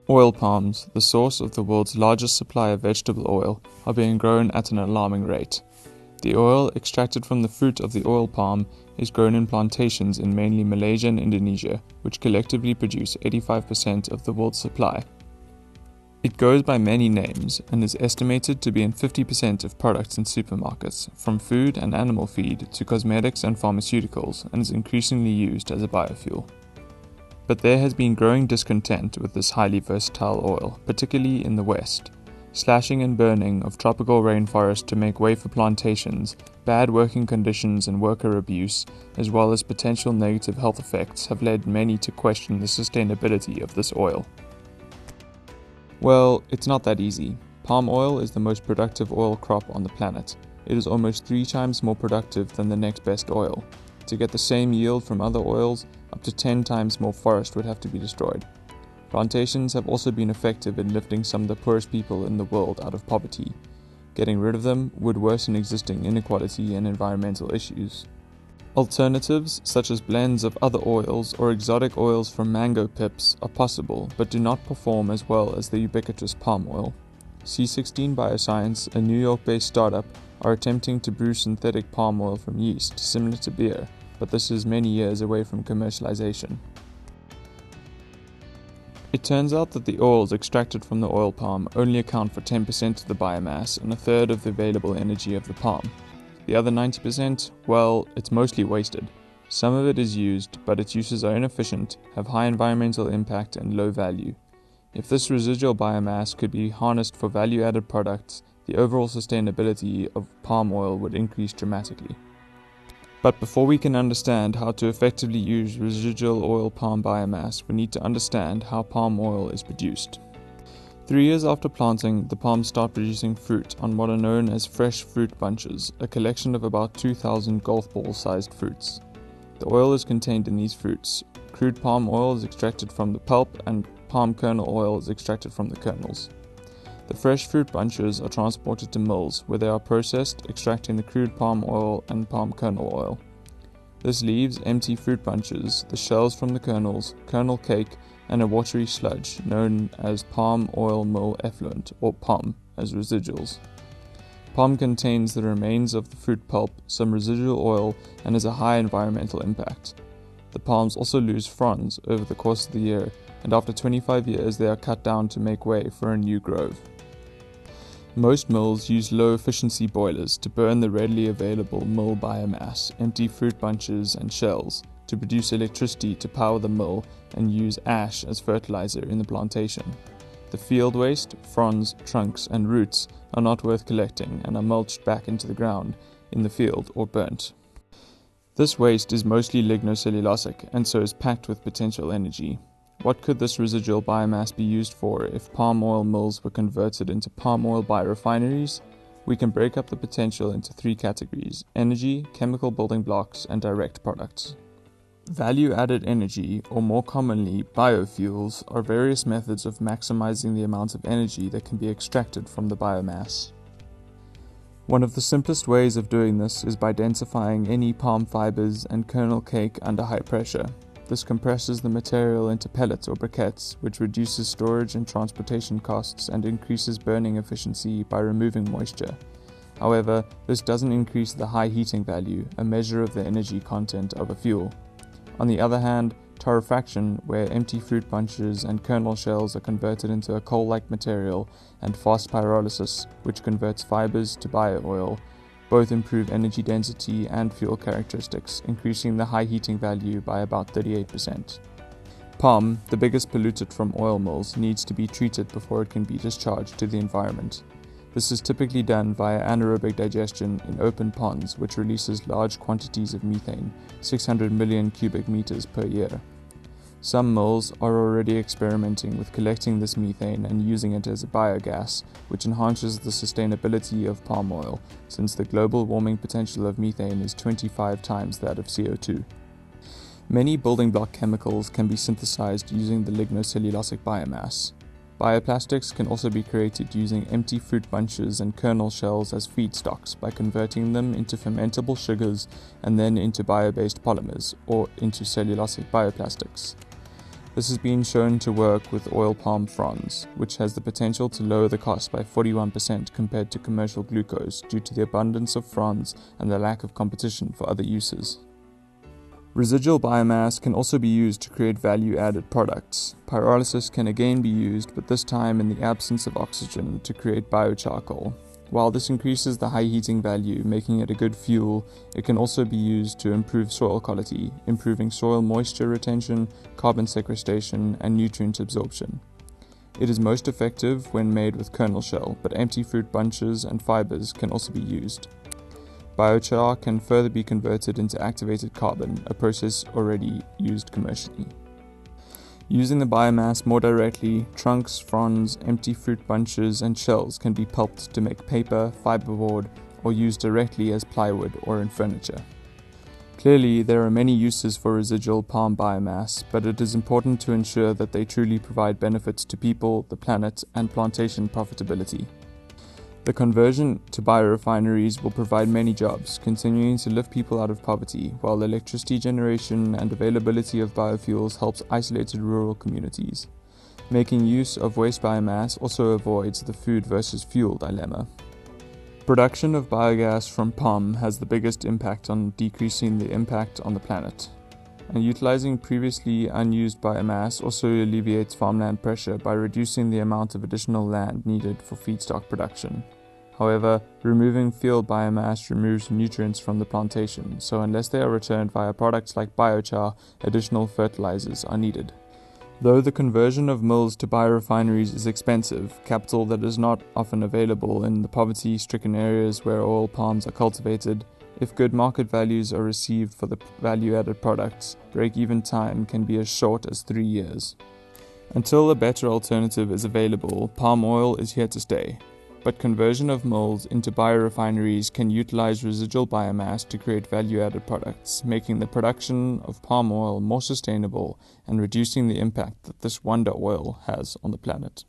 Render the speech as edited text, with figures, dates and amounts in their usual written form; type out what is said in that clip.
Oil palms, the source of the world's largest supply of vegetable oil, are being grown at an alarming rate. The oil extracted from the fruit of the oil palm is grown in plantations in mainly Malaysia and Indonesia, which collectively produce 85% of the world's supply. It goes by many names and is estimated to be in 50% of products in supermarkets, from food and animal feed to cosmetics and pharmaceuticals, and is increasingly used as a biofuel. But there has been growing discontent with this highly versatile oil, particularly in the West. Slashing and burning of tropical rainforest to make way for plantations, bad working conditions and worker abuse, as well as potential negative health effects have led many to question the sustainability of this oil. Well, it's not that easy. Palm oil is the most productive oil crop on the planet. It is almost 3 times more productive than the next best oil. To get the same yield from other oils, up to 10 times more forest would have to be destroyed. Plantations have also been effective in lifting some of the poorest people in the world out of poverty. Getting rid of them would worsen existing inequality and environmental issues. Alternatives, such as blends of other oils or exotic oils from mango pips, are possible, but do not perform as well as the ubiquitous palm oil. C16 Bioscience, a New York-based startup, are attempting to brew synthetic palm oil from yeast, similar to beer, but this is many years away from commercialization. It turns out that the oils extracted from the oil palm only account for 10% of the biomass and a third of the available energy of the palm. The other 90%, well, it's mostly wasted. Some of it is used, but its uses are inefficient, have high environmental impact and low value. If this residual biomass could be harnessed for value-added products, the overall sustainability of palm oil would increase dramatically. But before we can understand how to effectively use residual oil palm biomass, we need to understand how palm oil is produced. 3 years after planting, the palms start producing fruit on what are known as fresh fruit bunches, a collection of about 2,000 golf ball-sized fruits. The oil is contained in these fruits. Crude palm oil is extracted from the pulp and palm kernel oil is extracted from the kernels. The fresh fruit bunches are transported to mills where they are processed, extracting the crude palm oil and palm kernel oil. This leaves empty fruit bunches, the shells from the kernels, kernel cake, and a watery sludge known as palm oil mill effluent, or POM, as residuals. POM contains the remains of the fruit pulp, some residual oil, and has a high environmental impact. The palms also lose fronds over the course of the year, and after 25 years they are cut down to make way for a new grove. Most mills use low-efficiency boilers to burn the readily available mill biomass, empty fruit bunches and shells, to produce electricity to power the mill and use ash as fertilizer in the plantation. The field waste, fronds, trunks and roots are not worth collecting and are mulched back into the ground in the field or burnt. This waste is mostly lignocellulosic and so is packed with potential energy. What could this residual biomass be used for if palm oil mills were converted into palm oil biorefineries? We can break up the potential into 3 categories: energy, chemical building blocks, and direct products. Value-added energy, or more commonly biofuels, are various methods of maximizing the amount of energy that can be extracted from the biomass. One of the simplest ways of doing this is by densifying any palm fibers and kernel cake under high pressure. This compresses the material into pellets or briquettes, which reduces storage and transportation costs and increases burning efficiency by removing moisture. However, this doesn't increase the high heating value, a measure of the energy content of a fuel. On the other hand, torrefaction, where empty fruit bunches and kernel shells are converted into a coal-like material, and fast pyrolysis, which converts fibers to bio-oil, both improve energy density and fuel characteristics, increasing the high heating value by about 38%. Palm, the biggest pollutant from oil mills, needs to be treated before it can be discharged to the environment. This is typically done via anaerobic digestion in open ponds, which releases large quantities of methane, 600 million cubic meters per year. Some mills are already experimenting with collecting this methane and using it as a biogas, which enhances the sustainability of palm oil, since the global warming potential of methane is 25 times that of CO2. Many building block chemicals can be synthesized using the lignocellulosic biomass. Bioplastics can also be created using empty fruit bunches and kernel shells as feedstocks by converting them into fermentable sugars and then into bio-based polymers, or into cellulosic bioplastics. This has been shown to work with oil palm fronds, which has the potential to lower the cost by 41% compared to commercial glucose due to the abundance of fronds and the lack of competition for other uses. Residual biomass can also be used to create value-added products. Pyrolysis can again be used, but this time in the absence of oxygen, to create biocharcoal. While this increases the high heating value, making it a good fuel, it can also be used to improve soil quality, improving soil moisture retention, carbon sequestration, and nutrient absorption. It is most effective when made with kernel shell, but empty fruit bunches and fibers can also be used. Biochar can further be converted into activated carbon, a process already used commercially. Using the biomass more directly, trunks, fronds, empty fruit bunches, and shells can be pulped to make paper, fiberboard, or used directly as plywood or in furniture. Clearly, there are many uses for residual palm biomass, but it is important to ensure that they truly provide benefits to people, the planet, and plantation profitability. The conversion to biorefineries will provide many jobs, continuing to lift people out of poverty, while electricity generation and availability of biofuels helps isolated rural communities. Making use of waste biomass also avoids the food versus fuel dilemma. Production of biogas from palm has the biggest impact on decreasing the impact on the planet. And utilizing previously unused biomass also alleviates farmland pressure by reducing the amount of additional land needed for feedstock production. However, removing field biomass removes nutrients from the plantation, so unless they are returned via products like biochar, additional fertilizers are needed. Though the conversion of mills to biorefineries is expensive, capital that is not often available in the poverty-stricken areas where oil palms are cultivated, if good market values are received for the value-added products, break-even time can be as short as 3 years. Until a better alternative is available, palm oil is here to stay. But conversion of mills into biorefineries can utilize residual biomass to create value-added products, making the production of palm oil more sustainable and reducing the impact that this wonder oil has on the planet.